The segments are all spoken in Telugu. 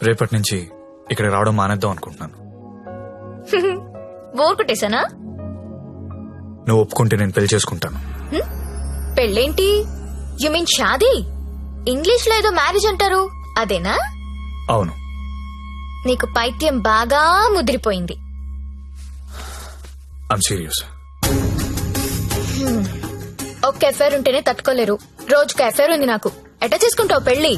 రేపటి నుంచి ఇక్కడ రావడం మానేద్దాం అనుకుంటున్నాను. బోర్ కొట్టేశానా? నువ్వు ఒప్పుకుంటే నేను పెళ్లి చేసుకుంటాను. పెళ్ళేంటి? You mean shaadi? ఇంగ్లీష్ లో ఏదో మ్యారేజ్ అంటారు, అదేనా? అవును. నీకు పైత్యం బాగా ముదిరిపోయింది. I'm serious. ఒక్క ఎఫైర్ ఉంటేనే తట్టుకోలేరు, రోజుకు ఎఫైర్ ఉంది నాకు. ఎట్లా చేసుకుంటావు పెళ్లి?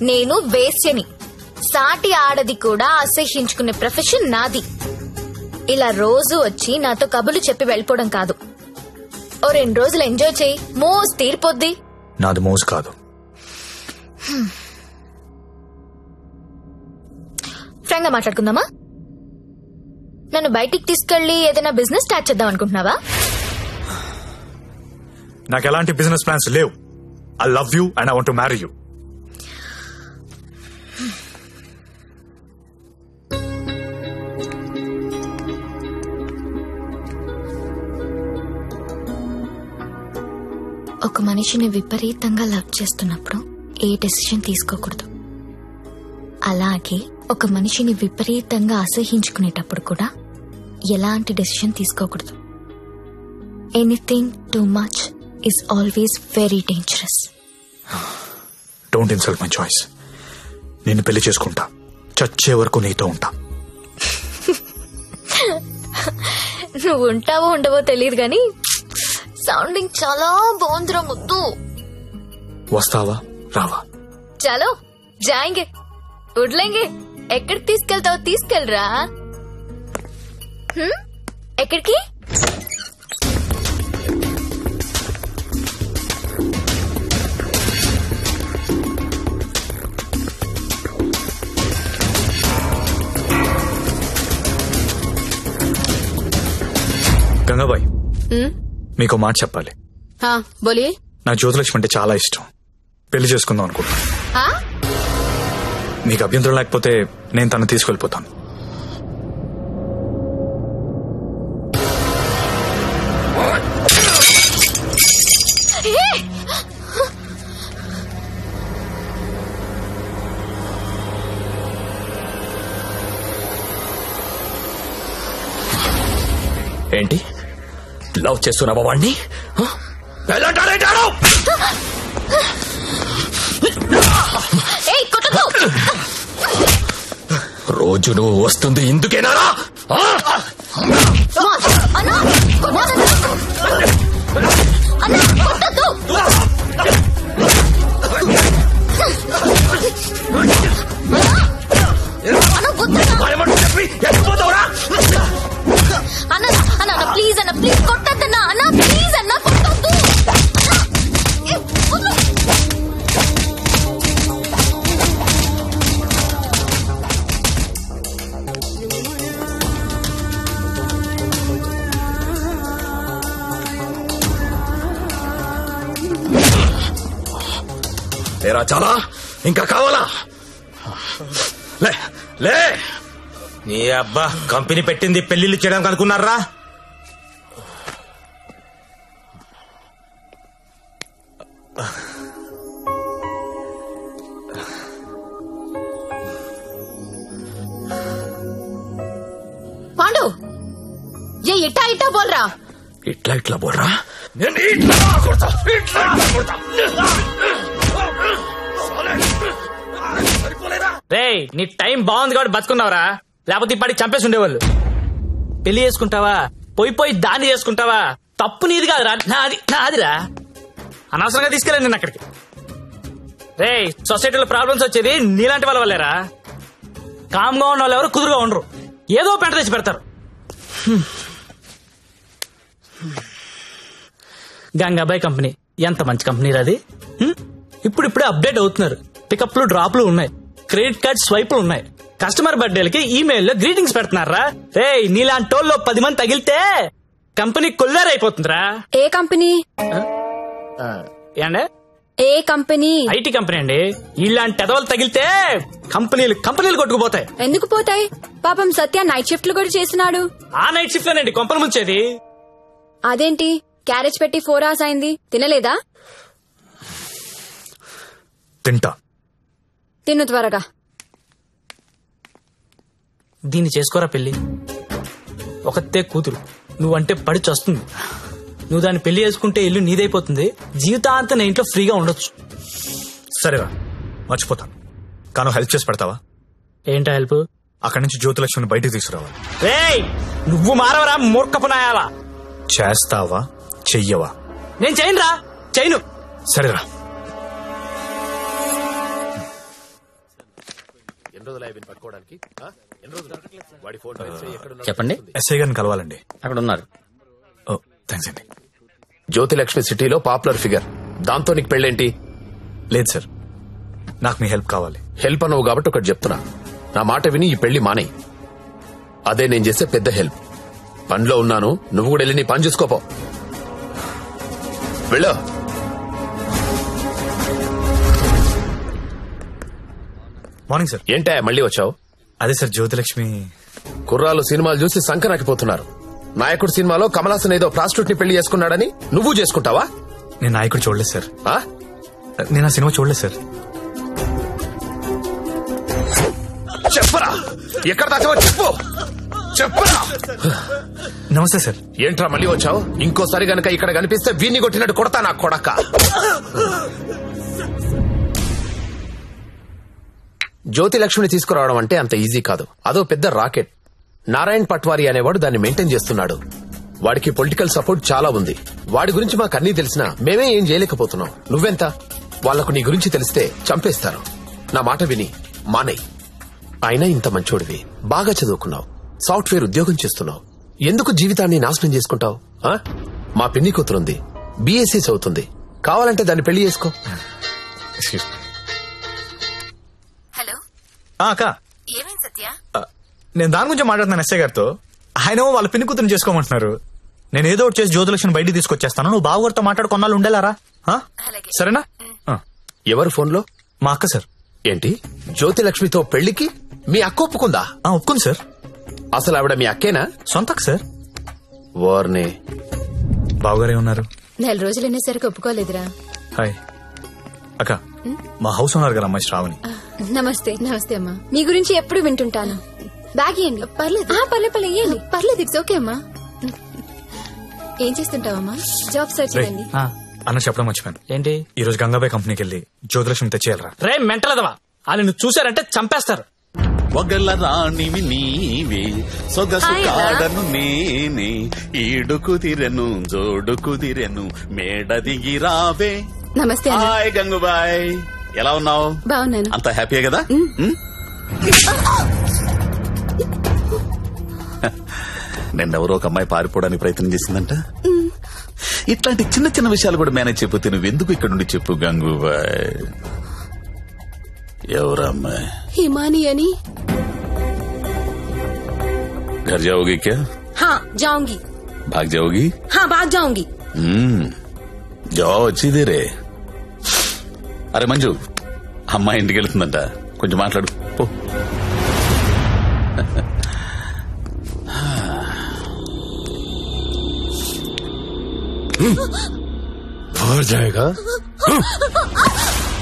నేను వేశ్యని, సాటి ఆడది కూడా అసహ్యించుకునే ప్రొఫెషన్ నాది. ఇలా రోజు వచ్చి నాతో కబులు చెప్పి వెళ్ళిపోవడం కాదు. ఓ 2 రోజులు ఎంజాయ్ చేయి, మోజ్ తీరిపోద్ది. నాది మోజు కాదు. ఫ్రాంక్ గా మాట్లాడుకుందామా? నన్ను బయటికి తీసుకెళ్లి ఏదైనా బిజినెస్ స్టార్ట్ చేద్దాం అనుకుంటున్నావా? నాకు ఎలాంటి బిజినెస్ ప్లాన్స్ లేవు. I love you and I want to marry you. ఒక మనిషిని విపరీతంగా లవ్ చేస్తున్నప్పుడు ఏ డెసిషన్ తీసుకోకూడదు. అలాగే ఒక మనిషిని విపరీతంగా అసహించుకునేటప్పుడు కూడా ఎలాంటి డెసిషన్ తీసుకోకూడదు. Anything too much is always very dangerous. Don't insult my choice. నేను పెళ్లి చేసుకుంటా, చచ్చే వరకు నీతో ఉంటా. నువ్వు ఉంటావో ఉండవో తెలియదు గాని సౌండింగ్ చాలా బాగుందిరా ముద్దు. వస్తావా రావా? చలో జాయింగే, ఉడ్లేంగే. ఎక్కడికి తీసుకెళ్తావో తీసుకెళ్ళరా. ఎక్కడికి? గంగాబాయ్, మీకు మాట చెప్పాలి. బోలియే. నా జ్యోతిలక్ష్మి అంటే చాలా ఇష్టం. పెళ్లి చేసుకుందాం అనుకుంటున్నా. మీకు అభ్యంతరం లేకపోతే నేను తను తీసుకెళ్లిపోతాను. ఏంటి లవ్ చేస్తున్నావా వాణ్ణి? రోజు నువ్వు వస్తుంది ఇందుకేనారా? అన్న ప్లీజ్ అన్న, ప్లీజ్ కొట్టద్దన్నా అన్న, ప్లీజ్ అన్న కొట్టద్దు. ఏరా చాలా ఇంకా కావాలా? లే లే. నీ అబ్బా కంపెనీ పెట్టింది పెళ్లిళ్ళు చేయడానికి అనుకున్నారా? పాండు ఏ ఇట్టా ఇట్టా బోల్రా. ఇట్లా ఇట్లా బోర్రా. నేను ఇట్లా కొడతా, ఇట్లా కొడతా. రేయ్, నీ టైం బాగుంది కాబట్టి బతుకున్నావురా, లేకపోతే ఇప్పటికి చంపేసి ఉండేవాళ్ళు. పెళ్లి చేసుకుంటావా, పోయి దాన్ని చేసుకుంటావా? తప్పు నీది కాదురా, నాదిరా. అనవసరంగా తీసుకెళ్ళాను నేను అక్కడికి. రేయ్, సొసైటీలో ప్రాబ్లమ్స్ వచ్చేది నీలాంటి వాళ్ళ వల్లేరా. కామ్గా ఉన్న వాళ్ళు ఎవరు కుదురుగా ఉండరు, ఏదో పెంట తెచ్చి పెడతారు. గంగాబాయ్ కంపెనీ ఎంత మంచి కంపెనీ అది. ఇప్పుడిప్పుడే అప్డేట్ అవుతున్నారు. పికప్లు డ్రాప్లు ఉన్నాయి, క్రెడిట్ కార్డ్ స్వైపులు ఉన్నాయి. కస్టమర్ బర్త్డేలకి ఈమెయిల్లో గ్రీటింగ్స్ పెడుతున్నారా. రేయ్, నీలాంటి టోల్లో 10 మంది తగిలితే కంపెనీ కొల్లారైపోతుందిరా. ఏ కంపెనీ? ఏండే? ఏ కంపెనీ? ఐటీ కంపెనీ అండి. ఇలాంటి ఎదవలు తగిలితే కంపెనీలు కొట్టుకుపోతాయి. ఎందుకు పోతాయి? పాపం సత్య నైట్ షిఫ్ట్లు కూడా చేస్తున్నాడు. ఆ నైట్ షిఫ్ట్ లోనండి కొంపలు ముంచేది. అదేంటి క్యారేజ్ పెట్టి 4 hours అయింది, తినలేదా? తింటా. తిను త్వరగా. దీన్ని చేసుకోరా పెళ్లి. ఒకతే కూతురు, నువ్వంటే పడి చస్తుంది. నువ్వు దాన్ని పెళ్లి చేసుకుంటే ఇల్లు నీదైపోతుంది. జీవితాంతం నేను ఇంట్లో ఫ్రీగా ఉండొచ్చు. సరేరా, మర్చిపోతాను. కానీ హెల్ప్ చేసి పెడతావా? ఏంటా హెల్ప్? అక్కడి నుంచి జ్యోతిలక్ష్మిని బయటికి తీసుకురావాలి. రేయ్, నువ్వు మారవరా మూర్ఖపు నాయాలా. చేస్తావా చెయ్యవా? నేను చేయనురా, చేయను. సరేరా. చెప్పండి. ఎస్ఐ గారిని కలవాలండి. అక్కడ ఉన్నారు. ఓ థ్యాంక్స్ అండి. జ్యోతిలక్ష్మి సిటీలో పాపులర్ ఫిగర్. దాంతో నీకు పెళ్ళేంటి? లేదు సార్, నాకు మీ హెల్ప్ కావాలి. హెల్ప్ అనవు కాబట్టి ఒకటి చెప్తున్నా. నా మాట విని ఈ పెళ్లి మానేయ్. అదే నేను చేసే పెద్ద హెల్ప్. పనిలో ఉన్నాను, నువ్వు కూడా వెళ్ళి నీ పని చూసుకోపో. వెళ్ళు. Morning sir. ఏంటా మళ్ళీ వచ్చావు? అదే సార్, జ్యోతిలక్ష్మి కుర్రాలు సినిమాలు చూసి సంకనాకిపోతున్నారు. నాయకుడు సినిమాలో కమలాసన్ ఏదో ప్రాస్టిట్యూట్ ని పెళ్లి చేసుకున్నాడని నువ్వు చేసుకుంటావా? నేను నాయకుడు చూడలేదు సార్. ఆ? నేను ఆ సినిమా చూడలేదు సార్. చెప్పరా, ఎక్కడ దాచావో చెప్పు. చెప్పరా. నమస్తే సార్. ఏంట్రా మళ్ళీ వచ్చావు? ఇంకోసారి గనక ఇక్కడ కనిపిస్తే వీణ్ణి కొట్టినట్టు కొడతా నా కొడక. జ్యోతిలక్ష్మిని తీసుకురావడం అంటే అంత ఈజీ కాదు. అదో పెద్ద రాకెట్. నారాయణ్ పట్వారీ అనేవాడు దాన్ని మెయింటైన్ చేస్తున్నాడు. వాడికి పొలిటికల్ సపోర్ట్ చాలా ఉంది. వాడి గురించి మాకు అన్నీ తెలిసినా మేమే ఏం చేయలేకపోతున్నాం. నువ్వెంత? వాళ్లకు నీ గురించి తెలిస్తే చంపేస్తారు. నా మాట విని మానేయ్. అయినా ఇంత మంచోడివి, బాగా చదువుకున్నావు, సాఫ్ట్వేర్ ఉద్యోగం చేస్తున్నావు. ఎందుకు జీవితాన్ని నాశనం చేసుకుంటావు? మా పిన్ని కూతురుంది, బీఎస్సీ చదువుతుంది. కావాలంటే దాన్ని పెళ్లి చేసుకో. హలో అక్క, ఏమైంది సత్య? నేను దాని గురించి మాట్లాడుతున్నాను ఎస్ఐ గారితో. ఆయన వాళ్ళ పిన్ని కూతురు చేసుకోమంటున్నారు. నేను ఏదో ఒకటి చేసి జ్యోతిలక్ష్మిని బయటికి తీసుకొచ్చేస్తాను. నువ్వు బావగారితో మాట్లాడు, కొన్నాళ్ళు ఉండేలారా? సరేనా? ఎవరు ఫోన్లో? మా అక్క సార్. ఏంటి, జ్యోతిలక్ష్మితో పెళ్లికి మీ అక్క ఒప్పుకుందా? ఒప్పుకుంది సార్. అసలు ఆవిడ మీ అక్కేనా? సొంత అక్క సార్. వార్నే. బావగారే ఉన్నారు. 4 రోజులు అనేసరికి ఒప్పుకోలేదురా. హాయ్ అక్క, మా హౌస్ ఓనర్ గారు అమ్మాయి శ్రావణి. నమస్తే. నమస్తే అమ్మా. మీ గురించి ఎప్పుడు వింటుంటాను. బ్యాగ్ ఇవ్వండి. పర్లేదు పర్లేదు ఇవ్వండి. పర్లేదు, ఇట్స్ ఓకే అమ్మా. ఏం చేస్తుంటావమ్మా? జాబ్ సర్చ్ రేయ్, చేయండి. అన్న చెప్పడం మర్చిపోయాను. ఏంటి? ఈ రోజు గంగాబాయ్ కంపెనీకి వెళ్ళి జ్యోతిలక్ష్మి తెచ్చేయాలరా. రే మెంటలదవా, వాళ్ళు నువ్వు చూసారంటే చంపేస్తారు. ఒగల రాణివి నీవే, సొగసు కాడను నేనే, ఈడు కుదిరెను జోడు కుదిరెను, మేడ దిగి రావే. నమస్తే అన్న. హాయ్ గంగుబాయ్, ఎలా ఉన్నావు? బాగున్నాను. అంత హ్యాపీయే కదా? నిన్నెవరో ఒక అమ్మాయి పారిపోవడానికి ప్రయత్నం చేసిందంట. ఇట్లాంటి చిన్న చిన్న విషయాలు కూడా మేనేజ్ చెప్పితే నువ్వెందుకు ఇక్కడ నుండి చెప్పు గంగుబాయ్. ఎవరా అమ్మాయి? హిమాని అని. घर जाओगी क्या? हाँ जाऊंगी. भाग जाओगी? हाँ भाग जाऊंगी. जाओ अच्छी देर है. అరే మంజు, అమ్మాయి ఇంటికి వెళ్తుందంట, కొంచెం మాట్లాడు పో. हो जाएगा.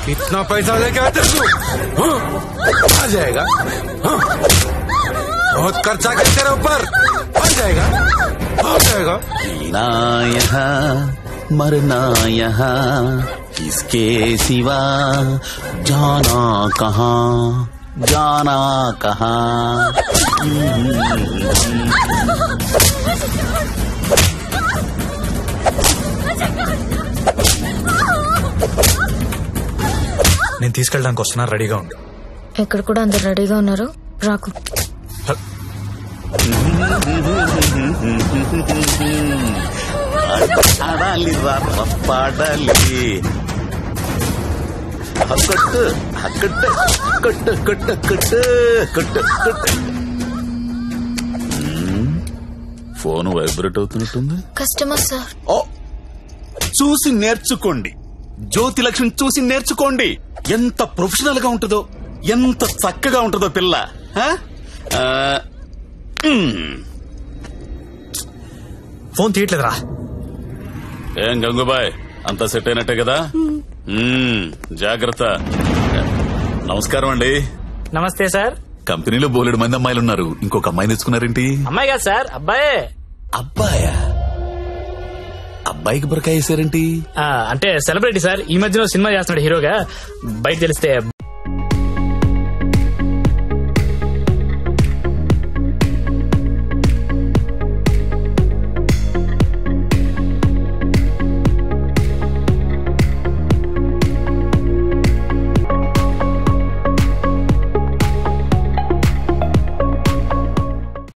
कितना पैसा लेके आते तू? आ जाएगा. बहुत खर्चा कर तेरे ऊपर. हो जाएगा, हो जाएगा. ना यहाँ मरना यहाँ, इसके सिवा जाना कहाँ, जाना कहाँ. నేను తీసుకెళ్ళడానికి వస్తున్నా, రెడీగా ఉండు. ఇక్కడ కూడా అందరు రెడీగా ఉన్నారు, రాకు. ఆడాలి పాడాలి. కొట్టు కొట్టు కొట్టు కొట్టు కొట్టు కొట్టు కొట్టు. ఫోన్ వైబ్రేట్ అవుతున్నట్టుంది. Customer sir. ఓ, చూసి నేర్చుకోండి. జ్యోతిలక్ష్మి చూసి నేర్చుకోండి. ఎంత ప్రొఫెషనల్ గా ఉంటుందో, ఎంత చక్కగా ఉంటుందో పిల్ల. ఫోన్ తీయట్లేదురా. ఏం గంగుబాయ్, అంతా సెట్ అయినట్టే కదా? జాగ్రత్త. నమస్కారం అండి. నమస్తే సార్. కంపెనీలో బోలెడు మంది అమ్మాయిలు ఉన్నారు, ఇంకొక అమ్మాయిని తెచ్చుకున్నారేంటి? అమ్మాయి కాదు సార్, అబ్బాయే. అబ్బాయా? అబ్బాయికి బురకాయ వేసారేంటి? అంటే సెలబ్రిటీ సార్, ఈ మధ్యలో సినిమా చేస్తున్నాడు హీరోగా. బయట తెలిస్తే